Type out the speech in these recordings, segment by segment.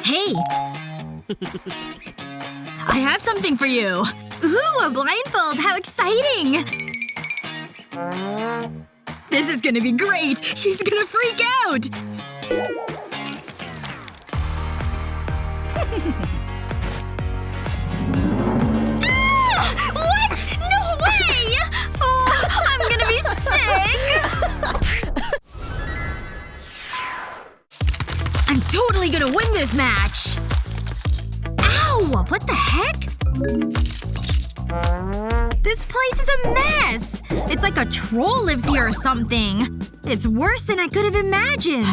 Hey. I have something for you. Ooh, a blindfold! How exciting! This is gonna be great! She's gonna freak out! Ah! What? No way! Oh, I'm gonna be sick! I'm totally gonna win this match! Ow! What the heck? This place is a mess! It's like a troll lives here or something. It's worse than I could have imagined.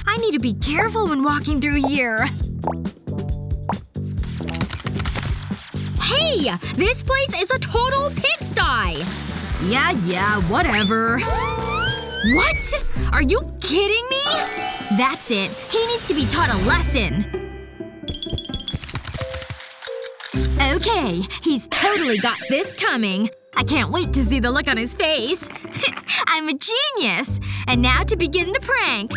I need to be careful when walking through here. Hey! This place is a total pigsty! Yeah, whatever. What? Are you kidding me? That's it. He needs to be taught a lesson. Okay, he's totally got this coming. I can't wait to see the look on his face. I'm a genius! And now to begin the prank.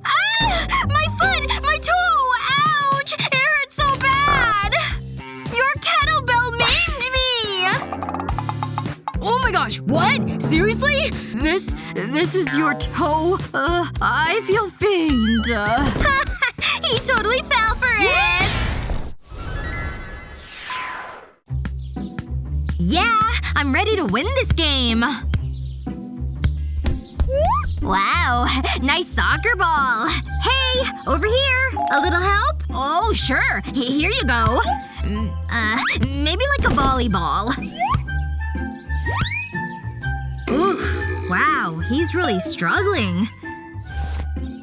Ah! My foot! My toe! Ouch! It hurts so bad! Your kettlebell maimed me! Oh my gosh, what? Seriously? This is your toe? I feel faint. He totally fell for it! Yeah! I'm ready to win this game! Wow! Nice soccer ball! Hey! Over here! A little help? Oh, sure! Here you go! Maybe like a volleyball. Oof. Wow, he's really struggling.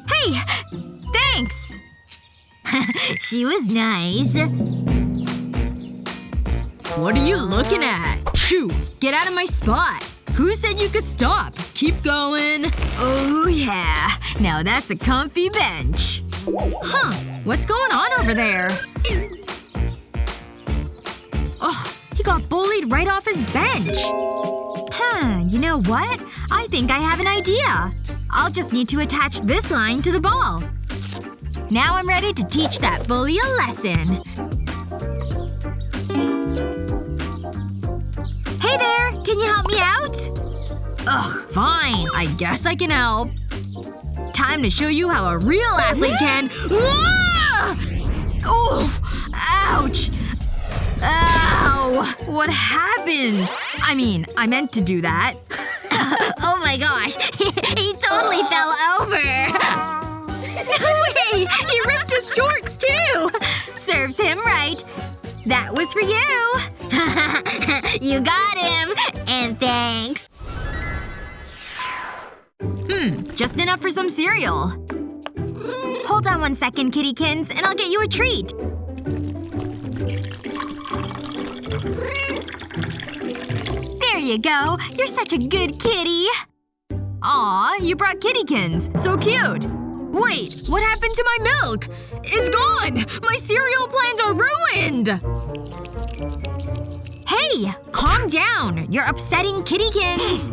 Hey! Thanks! She was nice. What are you looking at? Shoo! Get out of my spot! Who said you could stop? Keep going. Oh yeah. Now that's a comfy bench. Huh. What's going on over there? Ugh. He got bullied right off his bench. Huh. You know what? I think I have an idea. I'll just need to attach this line to the ball. Now I'm ready to teach that bully a lesson. Hey there! Can you help me out? Ugh, fine. I guess I can help. Time to show you how a real athlete can… Ah! Oof! Ouch! Ow! What happened? I mean, I meant to do that. Oh my gosh. He totally fell over. No way! He ripped his shorts, too! Serves him right. That was for you! You got him! And thanks. Just enough for some cereal. Hold on one second, kittykins, and I'll get you a treat. There you go. You're such a good kitty. Aw, you brought kittykins. So cute. Wait, what happened to my milk? It's gone! My cereal plans are ruined! Hey! Calm down. You're upsetting kittykins.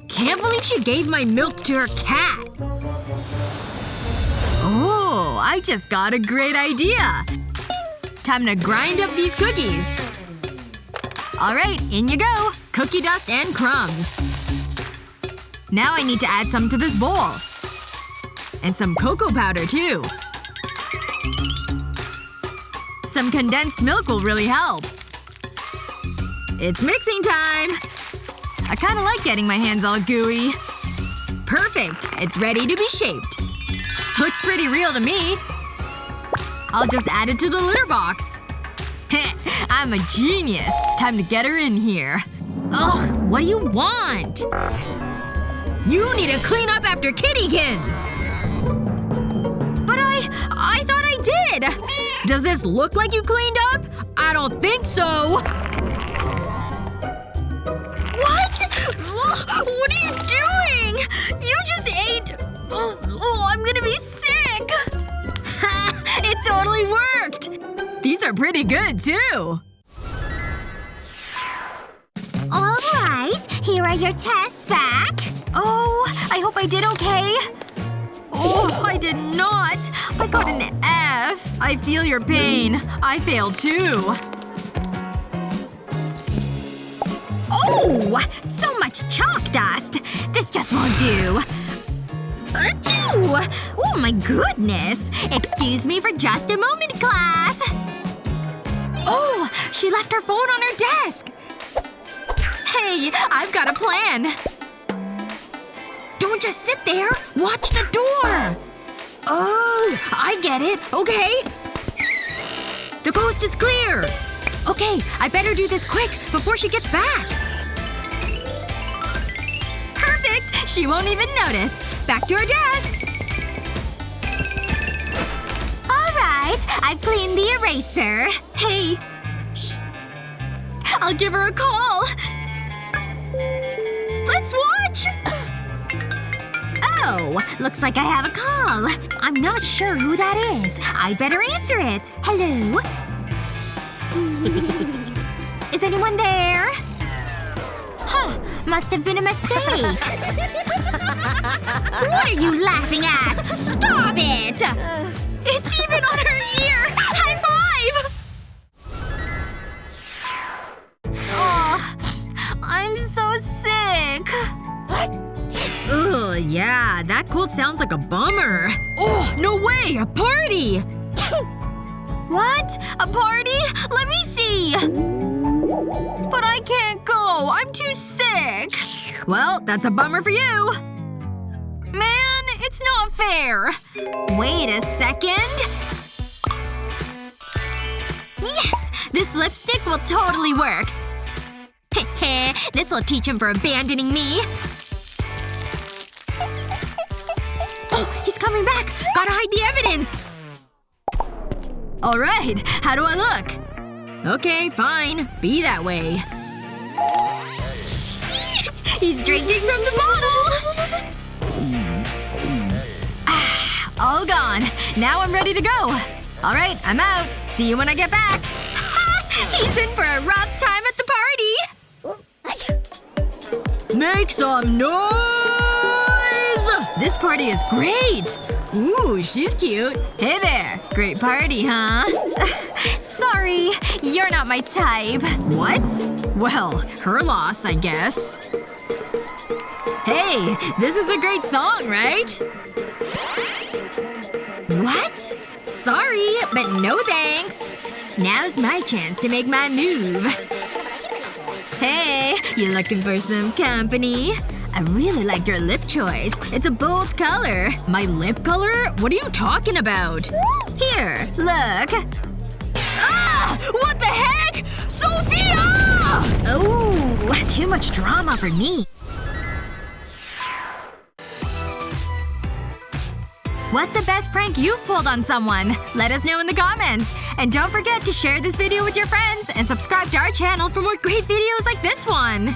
Can't believe she gave my milk to her cat. Oh, I just got a great idea. Time to grind up these cookies. Alright, in you go. Cookie dust and crumbs. Now I need to add some to this bowl. And some cocoa powder, too. Some condensed milk will really help. It's mixing time! I kinda like getting my hands all gooey. Perfect! It's ready to be shaped. Looks pretty real to me. I'll just add it to the litter box. I'm a genius. Time to get her in here. Ugh, what do you want? You need to clean up after kittykins! But I thought I did! Does this look like you cleaned up? I don't think so! What? Ugh, what are you doing? You just ate… Oh, I'm gonna be sick! It totally worked! These are pretty good, too. Alright, here are your tests back. Oh, I hope I did okay. Oh, I did not. I got an F. off. I feel your pain. I failed too. Oh! So much chalk dust! This just won't do. Achoo! Oh my goodness! Excuse me for just a moment, class. Oh! She left her phone on her desk! Hey, I've got a plan. Don't just sit there. Watch the door. Oh, I get it. Okay. The coast is clear. Okay, I better do this quick before she gets back. Perfect! She won't even notice. Back to our desks. Alright, I've cleaned the eraser. Hey. Shh. I'll give her a call. Let's watch! Oh, looks like I have a call. I'm not sure who that is. I'd better answer it. Hello? Is anyone there? Huh. Must have been a mistake. What are you laughing at? Stop it! It's even on her ear! High five! Ugh. I'm so sick. Ugh, yeah, that cold sounds like a bummer. Oh, no way! A party! What? A party? Let me see! But I can't go. I'm too sick. Well, that's a bummer for you. Man, it's not fair. Wait a second. Yes! This lipstick will totally work. Heh, this'll teach him for abandoning me. Oh, he's coming back! Gotta hide the evidence! Alright, how do I look? Okay, fine. Be that way. He's drinking from the bottle! All gone. Now I'm ready to go. Alright, I'm out. See you when I get back. He's in for a rough time at the party! Make some noise! This party is great! Ooh, she's cute. Hey there. Great party, huh? Sorry. You're not my type. What? Well, her loss, I guess. Hey, this is a great song, right? What? Sorry, but no thanks. Now's my chance to make my move. Hey, you looking for some company? I really like your lip choice. It's a bold color. My lip color? What are you talking about? Here, look. Ah! What the heck? Sophia! Oh, too much drama for me. What's the best prank you've pulled on someone? Let us know in the comments. And don't forget to share this video with your friends and subscribe to our channel for more great videos like this one.